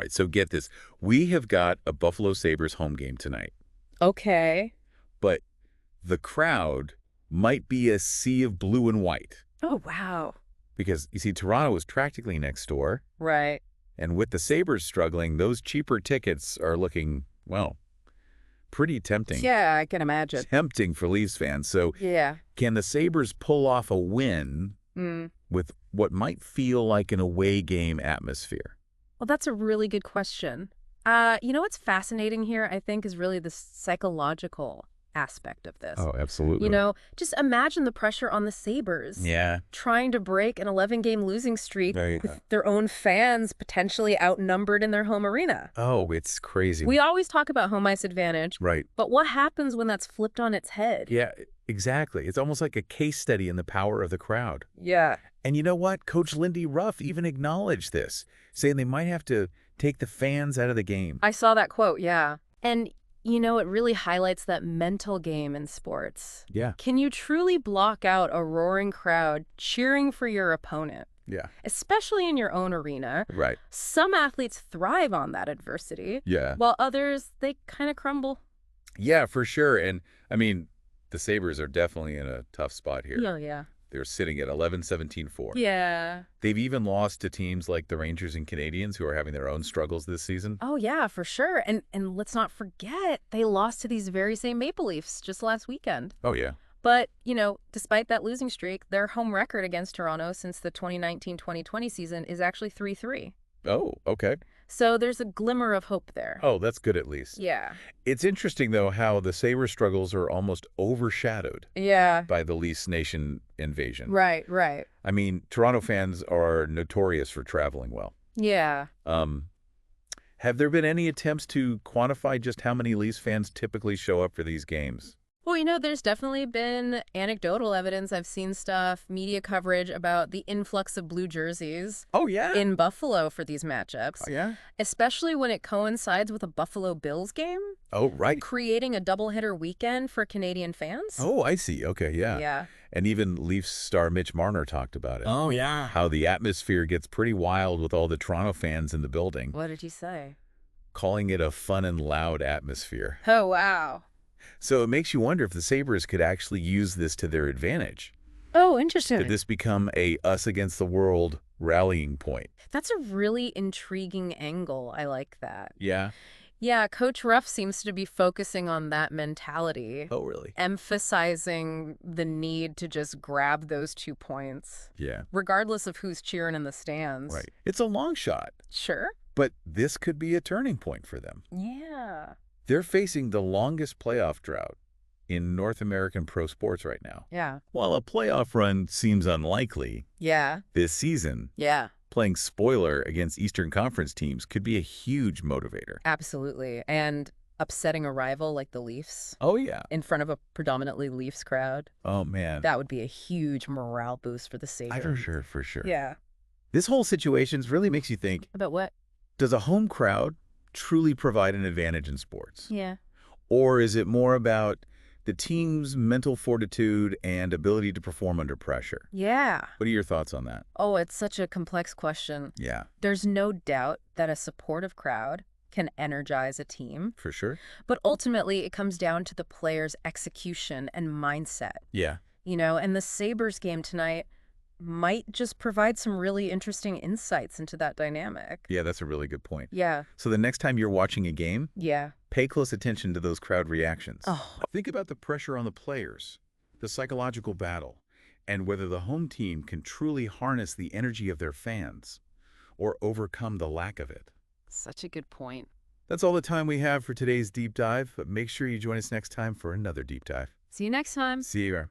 All right, so get this. We have got a Buffalo Sabres home game tonight, Okay. but the crowd might be a sea of blue and white Oh, wow. because, you see, Toronto is practically next door, Right. and with the Sabres struggling, those cheaper tickets are looking, well, pretty tempting. Yeah, I can imagine. Tempting for Leafs fans. So Yeah. can the Sabres pull off a win Mm. with what might feel like an away game atmosphere? Well, that's a really good question. What's fascinating here, I think, is really the psychological aspect of this. Oh, absolutely. Just imagine the pressure on the Sabres Yeah. trying to break an 11-game losing streak Right. with their own fans potentially outnumbered in their home arena. Oh, it's crazy. We always talk about home ice advantage, Right. but what happens when that's flipped on its head? Yeah, exactly. It's almost like a case study in the power of the crowd. Yeah. And you know what? Coach Lindy Ruff even acknowledged this, saying they might have to take the fans out of the game. I saw that quote, yeah. And, it really highlights that mental game in sports. Yeah. Can you truly block out a roaring crowd cheering for your opponent, Yeah. especially in your own arena? Right. Some athletes thrive on that adversity, Yeah. while others, they kind of crumble. Yeah, for sure. And, I mean, the Sabres are definitely in a tough spot here. Oh, yeah. They're sitting at 11-17-4. Yeah. They've even lost to teams like the Rangers and Canadiens, who are having their own struggles this season. Oh, yeah, for sure. And let's not forget, they lost to these very same Maple Leafs just last weekend. Oh, yeah. But, despite that losing streak, their home record against Toronto since the 2019-2020 season is actually 3-3. Oh, okay. So there's a glimmer of hope there. Oh, that's good at least. Yeah. It's interesting, though, how the Sabres struggles are almost overshadowed Yeah. by the Leafs Nation invasion. Right, right. I mean, Toronto fans are notorious for traveling well. Yeah. Have there been any attempts to quantify just how many Leafs fans typically show up for these games? Well, there's definitely been anecdotal evidence. I've seen stuff, media coverage about the influx of blue jerseys Oh, yeah? in Buffalo for these matchups, Oh, yeah? especially when it coincides with a Buffalo Bills game, Oh, right. creating a doubleheader weekend for Canadian fans. Oh, I see. Okay, yeah. Yeah. And even Leafs star Mitch Marner talked about it. Oh, yeah. How the atmosphere gets pretty wild with all the Toronto fans in the building, What did he say? calling it a fun and loud atmosphere. Oh, wow. So it makes you wonder if the Sabres could actually use this to their advantage. Oh, interesting. Could this become a us against the world rallying point? That's a really intriguing angle. I like that. Yeah? Yeah, Coach Ruff seems to be focusing on that mentality, Oh, really? emphasizing the need to just grab those 2 points, Yeah. regardless of who's cheering in the stands. Right. It's a long shot, Sure. but this could be a turning point for them. Yeah. They're facing the longest playoff drought in North American pro sports right now. Yeah. While a playoff run seems unlikely, Yeah. this season, Yeah. playing spoiler against Eastern Conference teams could be a huge motivator. Absolutely. And upsetting a rival like the Leafs Oh, yeah. in front of a predominantly Leafs crowd, Oh, man. that would be a huge morale boost for the Sabres. For sure, for sure. Yeah. This whole situation really makes you think, About what? does a home crowd truly provide an advantage in sports? Yeah. Or is it more about the team's mental fortitude and ability to perform under pressure? Yeah. What are your thoughts on that? Oh, it's such a complex question. Yeah, There's no doubt that a supportive crowd can energize a team, for sure. but ultimately it comes down to the player's execution and mindset. Yeah. And the Sabres game tonight might just provide some really interesting insights into that dynamic. Yeah, that's a really good point. Yeah. So the next time you're watching a game, Yeah. pay close attention to those crowd reactions. Oh, Think about the pressure on the players, the psychological battle, and whether the home team can truly harness the energy of their fans or overcome the lack of it. such a good point. That's all the time we have for today's deep dive, but make sure you join us next time for another deep dive. See you next time. See you.